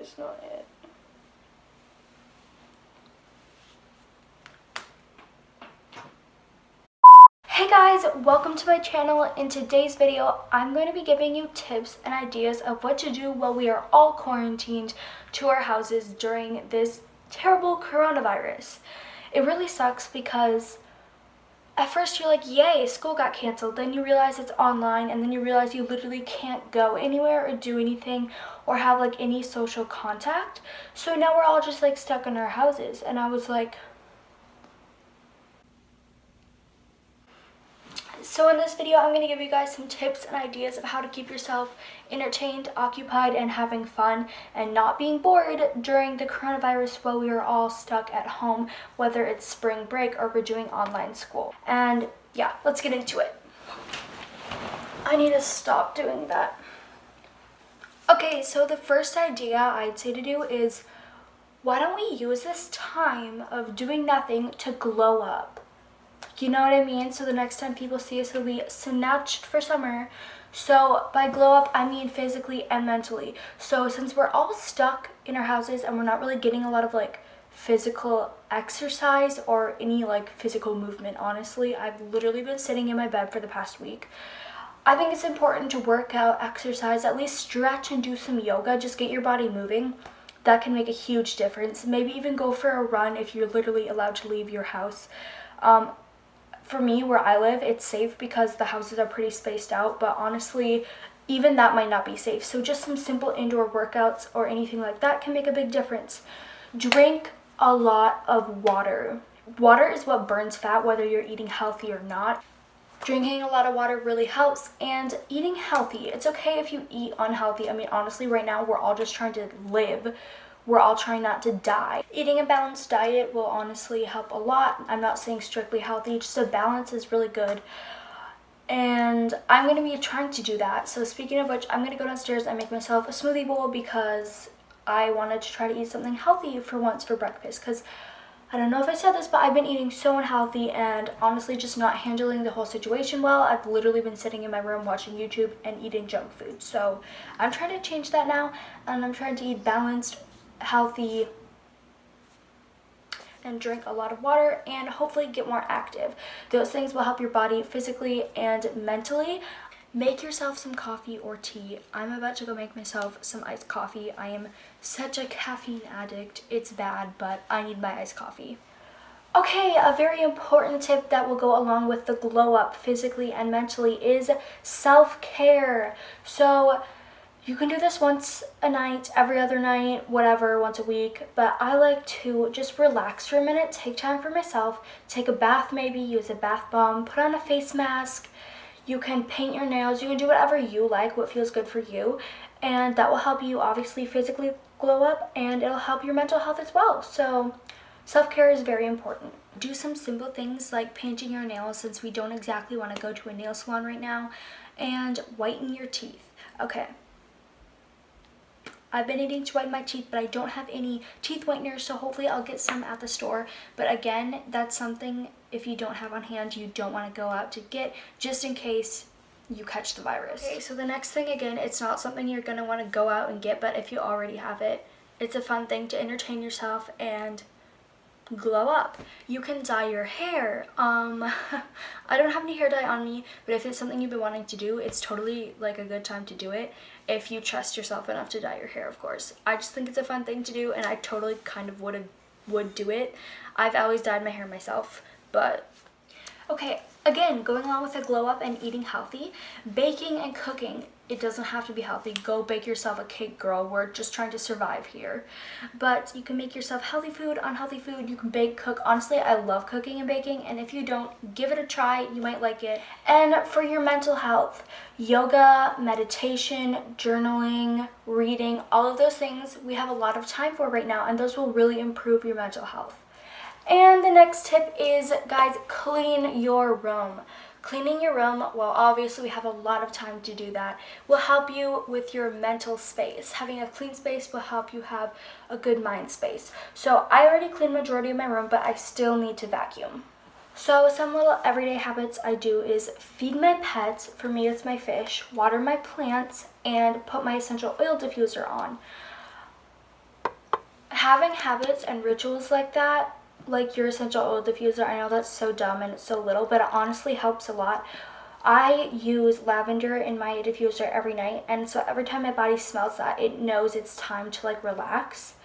just not it. Hey guys, welcome to my channel. In today's video, I'm going to be giving you tips and ideas of what to do while we are all quarantined to our houses during this terrible coronavirus. It really sucks because at first you're like, yay, school got canceled. Then you realize it's online, and then you realize you literally can't go anywhere or do anything or have like any social contact. So now we're all just like stuck in our houses, and I was like, so in this video, I'm going to give you guys some tips and ideas of how to keep yourself entertained, occupied, and having fun, and not being bored during the coronavirus while we are all stuck at home, whether it's spring break or we're doing online school. And yeah, let's get into it. I need to stop doing that. Okay, so the first idea I'd say to do is, why don't we use this time of doing nothing to glow up? You know what I mean? So the next time people see us, it'll be snatched for summer. So by glow up, I mean physically and mentally. So since we're all stuck in our houses and we're not really getting a lot of like physical exercise or any like physical movement, honestly, I've literally been sitting in my bed for the past week. I think it's important to work out, exercise, at least stretch and do some yoga. Just get your body moving. That can make a huge difference. Maybe even go for a run if you're literally allowed to leave your house. For me, where I live, it's safe because the houses are pretty spaced out, but honestly, even that might not be safe. So just some simple indoor workouts or anything like that can make a big difference. Drink a lot of water. Water is what burns fat, whether you're eating healthy or not. Drinking a lot of water really helps, and eating healthy. It's okay if you eat unhealthy. I mean, honestly, right now, we're all just trying to live. We're all trying not to die. Eating a balanced diet will honestly help a lot. I'm not saying strictly healthy, just a balance is really good. And I'm going to be trying to do that. So speaking of which, I'm going to go downstairs and make myself a smoothie bowl because I wanted to try to eat something healthy for once for breakfast. Because I don't know if I said this, but I've been eating so unhealthy and honestly just not handling the whole situation well. I've literally been sitting in my room watching YouTube and eating junk food. So I'm trying to change that now, and I'm trying to eat balanced, healthy, and drink a lot of water, and hopefully get more active. Those things will help your body physically and mentally. Make yourself some coffee or tea. I'm about to go make myself some iced coffee. I am such a caffeine addict. It's bad, but I need my iced coffee. Okay, a very important tip that will go along with the glow up physically and mentally is self-care. So you can do this once a night, every other night, whatever, once a week, but I like to just relax for a minute, take time for myself, take a bath maybe, use a bath bomb, put on a face mask. You can paint your nails, you can do whatever you like, what feels good for you, and that will help you obviously physically glow up, and it'll help your mental health as well. So self-care is very important. Do some simple things like painting your nails, since we don't exactly want to go to a nail salon right now, and whiten your teeth. Okay. I've been needing to whiten my teeth, but I don't have any teeth whiteners, so hopefully I'll get some at the store. But again, that's something, if you don't have on hand, you don't want to go out to get, just in case you catch the virus. Okay, so the next thing, again, it's not something you're going to want to go out and get, but if you already have it, it's a fun thing to entertain yourself and glow up. You can dye your hair. I don't have any hair dye on me, but if it's something you've been wanting to do, it's totally like a good time to do it if you trust yourself enough to dye your hair, of course. I just think it's a fun thing to do, and I totally kind of would do it. I've always dyed my hair myself, but okay, again, going along with the glow up and eating healthy, baking and cooking. It doesn't have to be healthy. Go bake yourself a cake, girl. We're just trying to survive here. But you can make yourself healthy food, unhealthy food. You can bake, cook. Honestly, I love cooking and baking. And if you don't, give it a try. You might like it. And for your mental health, yoga, meditation, journaling, reading, all of those things we have a lot of time for right now. And those will really improve your mental health. And the next tip is, guys, clean your room. Cleaning your room, well, obviously we have a lot of time to do that, will help you with your mental space. Having a clean space will help you have a good mind space. So I already cleaned majority of my room, but I still need to vacuum. So some little everyday habits I do is feed my pets, for me it's my fish, water my plants, and put my essential oil diffuser on. Having habits and rituals like that, like your essential oil diffuser, I know that's so dumb and it's so little, but it honestly helps a lot. I use lavender in my diffuser every night, and so every time my body smells that, it knows it's time to like relax,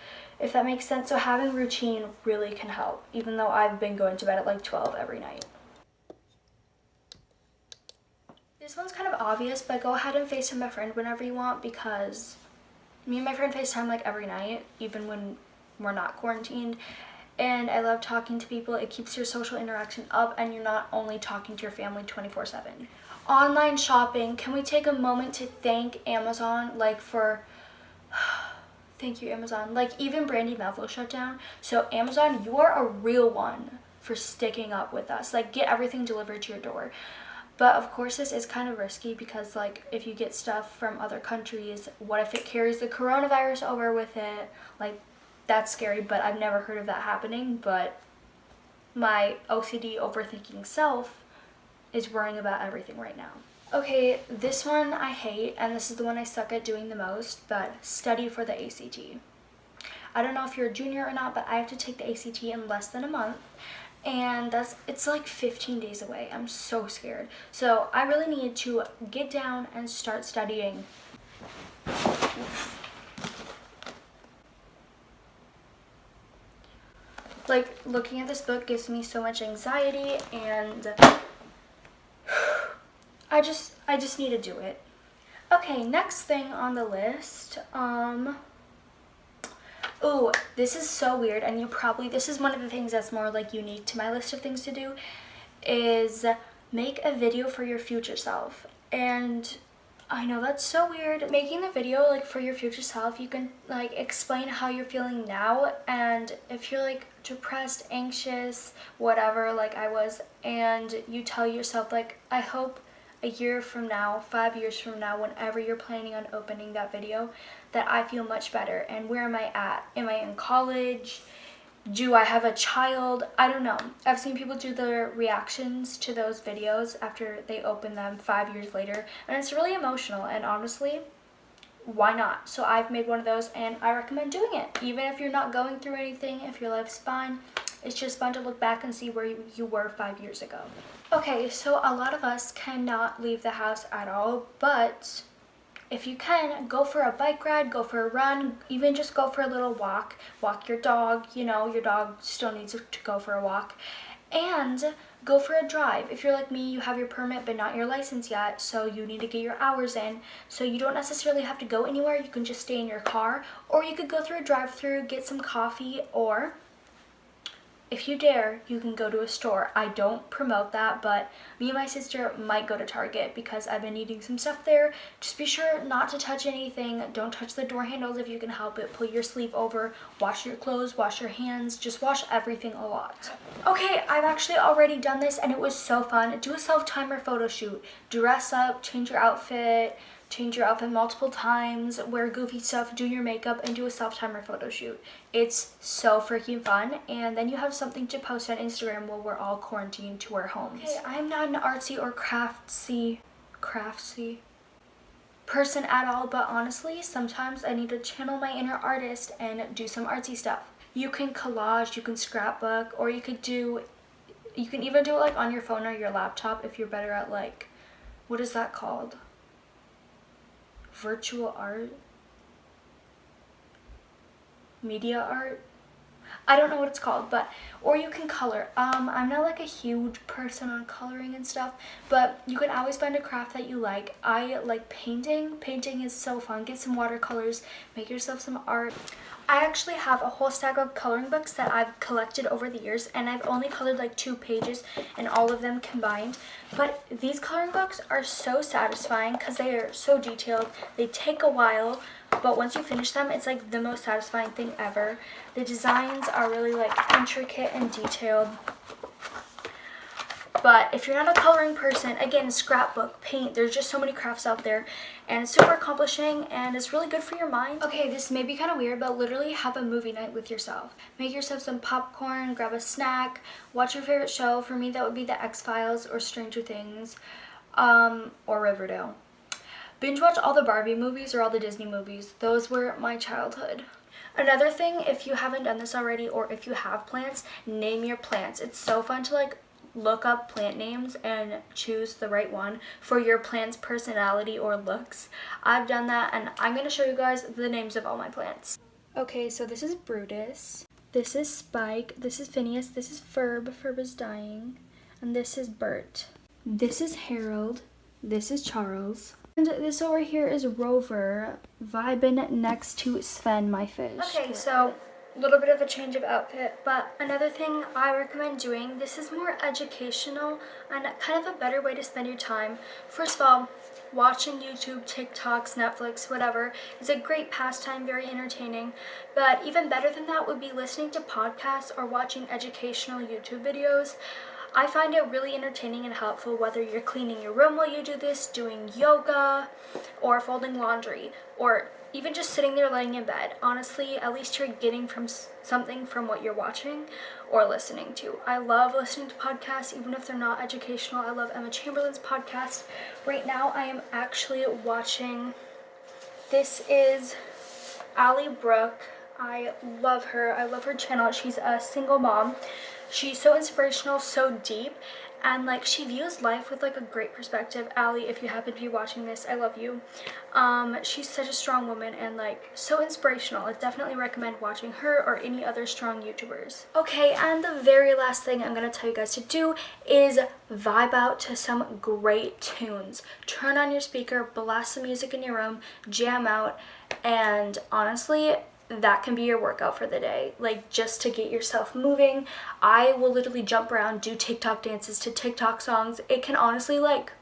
if that makes sense. So having routine really can help, even though I've been going to bed at like 12 every night. This one's kind of obvious, but go ahead and FaceTime a friend whenever you want, because me and my friend FaceTime like every night, even when we're not quarantined. And I love talking to people. It keeps your social interaction up, and you're not only talking to your family 24/7. Online shopping. Can we take a moment to thank Amazon, like for thank you, Amazon. Like, even Brandy Melville shut down. So Amazon, you are a real one for sticking up with us. Like, get everything delivered to your door. But of course this is kind of risky, because like if you get stuff from other countries, what if it carries the coronavirus over with it? Like, that's scary, but I've never heard of that happening. But my OCD overthinking self is worrying about everything right now. Okay, this one I hate, and this is the one I suck at doing the most, but study for the ACT. I don't know if you're a junior or not, but I have to take the ACT in less than a month, and it's like 15 days away. I'm so scared. So I really need to get down and start studying. Like, looking at this book gives me so much anxiety, and I just need to do it. Okay, next thing on the list, ooh, this is so weird, and this is one of the things that's more like unique to my list of things to do, is make a video for your future self. And I know that's so weird. Making the video like for your future self, you can like explain how you're feeling now, and if you're like depressed, anxious, whatever, like I was, and you tell yourself like, I hope a year from now, 5 years from now, whenever you're planning on opening that video, that I feel much better. And where am I at? Am I in college? Do I have a child? I don't know. I've seen people do their reactions to those videos after they open them 5 years later, and it's really emotional, and honestly, why not? So I've made one of those, and I recommend doing it. Even if you're not going through anything, if your life's fine, it's just fun to look back and see where you were 5 years ago. Okay, so a lot of us cannot leave the house at all, but if you can, go for a bike ride, go for a run, even just go for a little walk. Walk your dog, you know, your dog still needs to go for a walk. And go for a drive. If you're like me, you have your permit but not your license yet, so you need to get your hours in. So you don't necessarily have to go anywhere, you can just stay in your car, or you could go through a drive-through, get some coffee, or if you dare, you can go to a store. I don't promote that, but me and my sister might go to Target because I've been needing some stuff there. Just be sure not to touch anything. Don't touch the door handles if you can help it. Pull your sleeve over. Wash your clothes. Wash your hands. Just wash everything a lot. Okay, I've actually already done this, and it was so fun. Do a self-timer photo shoot. Dress up. Change your outfit multiple times, wear goofy stuff, do your makeup, and do a self-timer photo shoot. It's so freaking fun, and then you have something to post on Instagram while we're all quarantined to our homes. Okay, I'm not an artsy or craftsy person at all, but honestly, sometimes I need to channel my inner artist and do some artsy stuff. You can collage, you can scrapbook, or you can even do it like on your phone or your laptop if you're better at like, what is that called? Virtual art, media art, I don't know what it's called, but or you can color. I'm not like a huge person on coloring and stuff, but you can always find a craft that you like. I like painting. Painting is so fun. Get some watercolors, make yourself some art. I actually have a whole stack of coloring books that I've collected over the years, and I've only colored like 2 pages in all of them combined. But these coloring books are so satisfying because they are so detailed. They take a while, but once you finish them, it's like the most satisfying thing ever. The designs are really like intricate and detailed. But if you're not a coloring person, again, scrapbook, paint, there's just so many crafts out there, and it's super accomplishing, and it's really good for your mind. Okay, this may be kind of weird, but literally have a movie night with yourself. Make yourself some popcorn, grab a snack, watch your favorite show. For me, that would be The X-Files or Stranger Things, or Riverdale. Binge watch all the Barbie movies or all the Disney movies. Those were my childhood. Another thing, if you haven't done this already, or if you have plants, name your plants. It's so fun to like look up plant names and choose the right one for your plant's personality or looks. I've done that, and I'm going to show you guys the names of all my plants. Okay, so this is Brutus, this is Spike, this is Phineas, this is Ferb, Ferb is dying, and this is Bert. This is Harold, this is Charles, and this over here is Rover, vibing next to Sven, my fish. Okay, so a little bit of a change of outfit, but another thing I recommend doing, this is more educational and kind of a better way to spend your time. First of all, watching YouTube, TikToks, Netflix, whatever is a great pastime, very entertaining. But even better than that would be listening to podcasts or watching educational YouTube videos. I find it really entertaining and helpful whether you're cleaning your room while you do this, doing yoga, or folding laundry, or even just sitting there laying in bed. Honestly, at least you're getting something from what you're watching or listening to. I love listening to podcasts, even if they're not educational. I love Emma Chamberlain's podcast. Right now, I am actually watching, this is Allie Brooke. I love her. I love her channel. She's a single mom. She's so inspirational, so deep, and like she views life with like a great perspective. Allie, if you happen to be watching this, I love you. She's such a strong woman and like so inspirational. I definitely recommend watching her or any other strong YouTubers. Okay, and the very last thing I'm gonna tell you guys to do is vibe out to some great tunes. Turn on your speaker, blast some music in your room, jam out, and honestly, that can be your workout for the day, like just to get yourself moving. I will literally jump around, do TikTok dances to TikTok songs. It can honestly, like,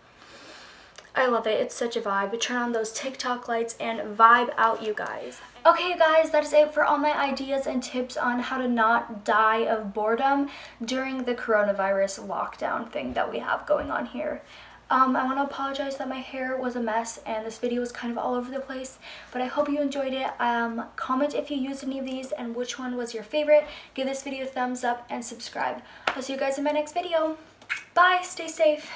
I love it. It's such a vibe. Turn on those TikTok lights and vibe out, you guys. Okay, you guys, that is it for all my ideas and tips on how to not die of boredom during the coronavirus lockdown thing that we have going on here. I want to apologize that my hair was a mess and this video was kind of all over the place, but I hope you enjoyed it. Comment if you used any of these and which one was your favorite. Give this video a thumbs up and subscribe. I'll see you guys in my next video. Bye, stay safe.